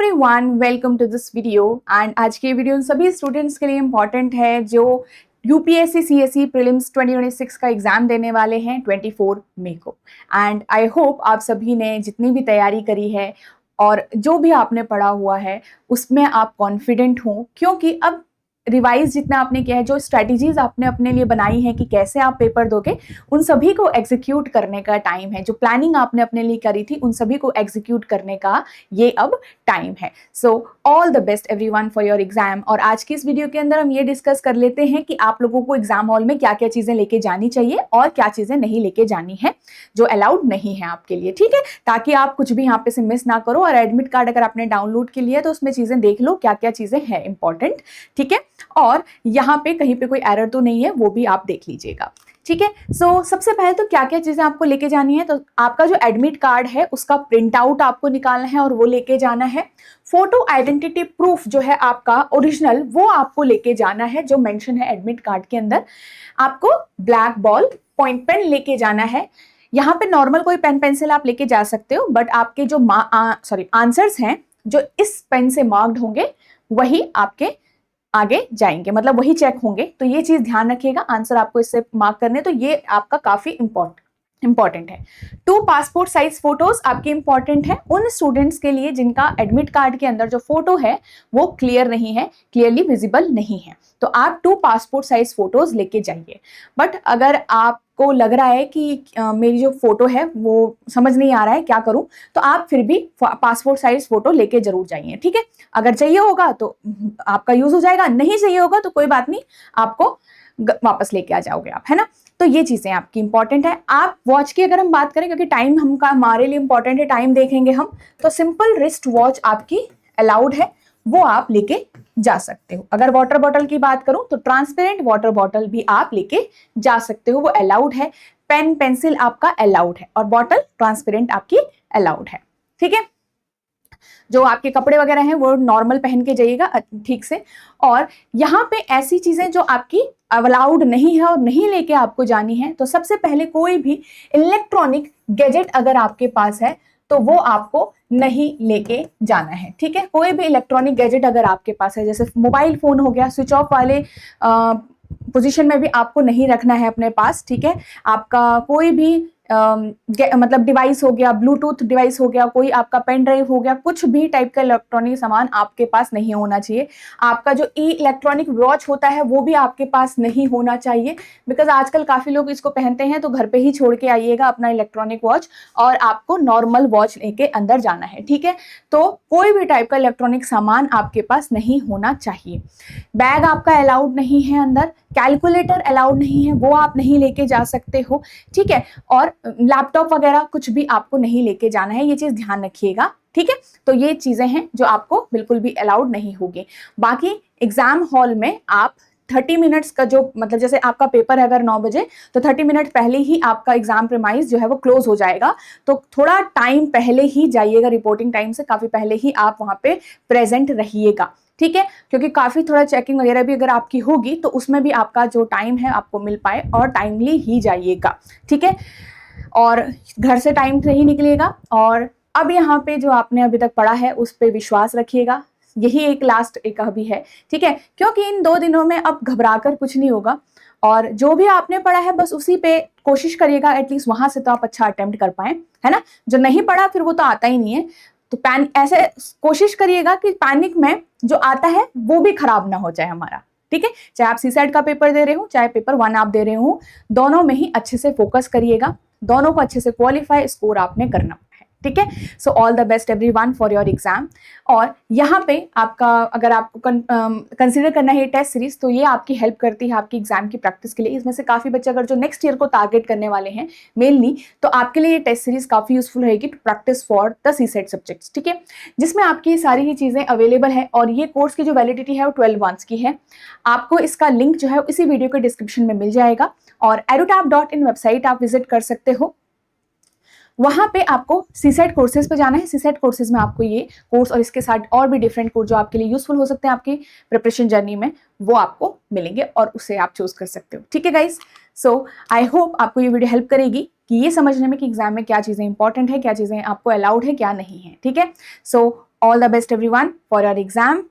Everyone, welcome to this video. And आज की video सभी स्टूडेंट्स के लिए इम्पॉर्टेंट है जो यूपीएससी सीएसई प्रीलिम्स 2026 का एग्जाम देने वाले हैं 24 मई को। एंड आई होप आप सभी ने जितनी भी तैयारी करी है और जो भी आपने पढ़ा हुआ है उसमें आप कॉन्फिडेंट हो, क्योंकि अब रिवाइज जितना आपने किया है, जो स्ट्रैटेजीज आपने अपने लिए बनाई है कि कैसे आप पेपर दोगे, उन सभी को एग्जीक्यूट करने का टाइम है। जो प्लानिंग आपने अपने लिए करी थी उन सभी को एग्जीक्यूट करने का ये अब टाइम है। So all the best everyone for your exam. और आज की इस वीडियो के अंदर हम ये डिस्कस कर लेते हैं कि आप लोगों को एग्जाम हॉल में क्या क्या चीजें लेके जानी चाहिए और क्या चीजें नहीं लेके जानी है जो अलाउड नहीं है आपके लिए, ठीक है, ताकि आप कुछ भी यहाँ पे से मिस ना करो। और एडमिट कार्ड अगर आपने डाउनलोड के लिए तो उसमें चीजें देख लो क्या क्या चीजें हैं इंपॉर्टेंट, ठीक है, और यहाँ पे कहीं पे कोई एरर तो नहीं है वो भी आप देख लीजिएगा, ठीक है। सो सबसे पहले तो क्या क्या चीजें आपको लेके जानी है, तो आपका जो एडमिट कार्ड है उसका प्रिंट आउट आपको निकालना है और वो लेके जाना है। फोटो आइडेंटिटी प्रूफ जो है आपका ओरिजिनल वो आपको लेके जाना है, जो मेंशन है एडमिट कार्ड के अंदर। आपको ब्लैक बॉल पॉइंट पेन लेके जाना है। यहाँ पे नॉर्मल कोई पेन पेंसिल आप लेके जा सकते हो, बट आपके जो आंसर्स हैं जो इस पेन से मार्क्ड होंगे वही आपके आगे जाएंगे, मतलब वही चेक होंगे। तो ये चीज ध्यान रखिएगा, आंसर आपको इससे मार्क करने, तो ये आपका काफी इंपॉर्टेंट है। 2 पासपोर्ट साइज फोटोज आपके इंपॉर्टेंट है उन स्टूडेंट्स के लिए जिनका एडमिट कार्ड के अंदर जो फोटो है वो क्लियर नहीं है, क्लियरली विजिबल नहीं है, तो आप 2 पासपोर्ट साइज फोटोज लेके जाइए। बट अगर आपको लग रहा है कि मेरी जो फोटो है वो समझ नहीं आ रहा है क्या करूं, तो आप फिर भी पासपोर्ट साइज फोटो लेके जरूर जाइए, ठीक है। अगर चाहिए होगा तो आपका यूज हो जाएगा, नहीं चाहिए होगा तो कोई बात नहीं, आपको वापस लेके आ जाओगे आप, है ना। तो ये चीजें आपकी इंपॉर्टेंट है। आप वॉच की अगर हम बात करें, क्योंकि टाइम हमारे लिए इंपॉर्टेंट है, टाइम देखेंगे हम, तो सिंपल रिस्ट वॉच आपकी अलाउड है, वो आप लेके जा सकते हो। अगर वाटर बॉटल की बात करूं तो ट्रांसपेरेंट वाटर बॉटल भी आप लेके जा सकते हो, वो अलाउड है। पेन पेंसिल आपका अलाउड है और बॉटल ट्रांसपेरेंट आपकी अलाउड है, ठीक है। जो आपके कपड़े वगैरह हैं वो नॉर्मल पहन के जाइएगा ठीक से। और यहाँ पे ऐसी चीजें जो आपकी अलाउड नहीं है और नहीं लेके आपको जानी है, तो सबसे पहले कोई भी इलेक्ट्रॉनिक गैजेट अगर आपके पास है तो वो आपको नहीं लेके जाना है, ठीक है। कोई भी इलेक्ट्रॉनिक गैजेट अगर आपके पास है, जैसे मोबाइल फोन हो गया, स्विच ऑफ वाले पोजीशन में भी आपको नहीं रखना है अपने पास, ठीक है। आपका कोई भी मतलब डिवाइस हो गया, ब्लूटूथ डिवाइस हो गया, कोई आपका पेन ड्राइव हो गया, कुछ भी टाइप का इलेक्ट्रॉनिक सामान आपके पास नहीं होना चाहिए। आपका जो इलेक्ट्रॉनिक वॉच होता है वो भी आपके पास नहीं होना चाहिए, बिकॉज आजकल काफी लोग इसको पहनते हैं, तो घर पे ही छोड़ के आइएगा अपना इलेक्ट्रॉनिक वॉच और आपको नॉर्मल वॉच लेके अंदर जाना है, ठीक है। तो कोई भी टाइप का इलेक्ट्रॉनिक सामान आपके पास नहीं होना चाहिए। बैग आपका अलाउड नहीं है अंदर, कैलकुलेटर अलाउड नहीं है, वो आप नहीं लेके जा सकते हो, ठीक है। और लैपटॉप वगैरह कुछ भी आपको नहीं लेके जाना है, ये चीज ध्यान रखिएगा, ठीक है। तो ये चीजें हैं जो आपको बिल्कुल भी अलाउड नहीं होगी। बाकी एग्जाम हॉल में आप 30 मिनट्स का जो, मतलब जैसे आपका पेपर है अगर 9 बजे, तो 30 मिनट पहले ही आपका एग्जाम प्रीमाइस जो है वो क्लोज हो जाएगा, तो थोड़ा टाइम पहले ही जाइएगा, रिपोर्टिंग टाइम से काफी पहले ही आप वहां पे प्रेजेंट रहिएगा, ठीक है, क्योंकि काफी थोड़ा चेकिंग वगैरह भी अगर आपकी होगी तो उसमें भी आपका जो टाइम है आपको मिल पाए, और टाइमली ही जाइएगा, ठीक है। और घर से टाइम से ही निकलिएगा। और अब यहाँ पे जो आपने अभी तक पढ़ा है उस पर विश्वास रखिएगा, यही एक लास्ट एक अभी है, ठीक है, क्योंकि इन 2 दिनों में अब घबराकर कुछ नहीं होगा, और जो भी आपने पढ़ा है बस उसी पे कोशिश करिएगा, एटलीस्ट वहां से तो आप अच्छा अटेम्प्ट कर पाए, है ना। जो नहीं पढ़ा फिर वो तो आता ही नहीं है, तो ऐसे कोशिश करिएगा कि पैनिक में जो आता है वो भी खराब ना हो जाए हमारा, ठीक है। चाहे आप सीसेट का पेपर दे रहे हो, चाहे पेपर 1 आप दे रहे हो, दोनों में ही अच्छे से फोकस करिएगा, दोनों को अच्छे से क्वालिफाई स्कोर आपने करना है, ठीक है। So all the best everyone for your exam. और यहाँ पे आपका, अगर आपको कंसीडर करना है टेस्ट सीरीज, तो ये आपकी हेल्प करती है आपकी एग्जाम की प्रैक्टिस के लिए। इसमें से काफी बच्चे अगर जो नेक्स्ट ईयर को टारगेट करने वाले हैं मेनली, तो आपके लिए ये टेस्ट सीरीज काफी यूजफुल रहेगी to practise for the CSAT subjects, ठीक है, जिसमें आपकी सारी ही चीजें अवेलेबल है। और ये कोर्स की जो वैलिडिटी है वो 12 मंथ्स की है। आपको इसका लिंक जो है इसी वीडियो के डिस्क्रिप्शन में मिल जाएगा, और edutap.in वेबसाइट आप विजिट कर सकते हो। वहां पे आपको सीसेट कोर्सेज पे जाना है। सीसेट कोर्सेज में आपको ये कोर्स और इसके साथ और भी डिफरेंट कोर्स जो आपके लिए यूजफुल हो सकते हैं आपकी प्रिपरेशन जर्नी में, वो आपको मिलेंगे और उसे आप चूज कर सकते हो, ठीक है गाइस। सो आई होप आपको ये वीडियो हेल्प करेगी कि ये समझने में कि एग्जाम में क्या चीजें इंपॉर्टेंट है, क्या चीजें आपको अलाउड है, क्या नहीं है, ठीक है। So all the best everyone for your exam.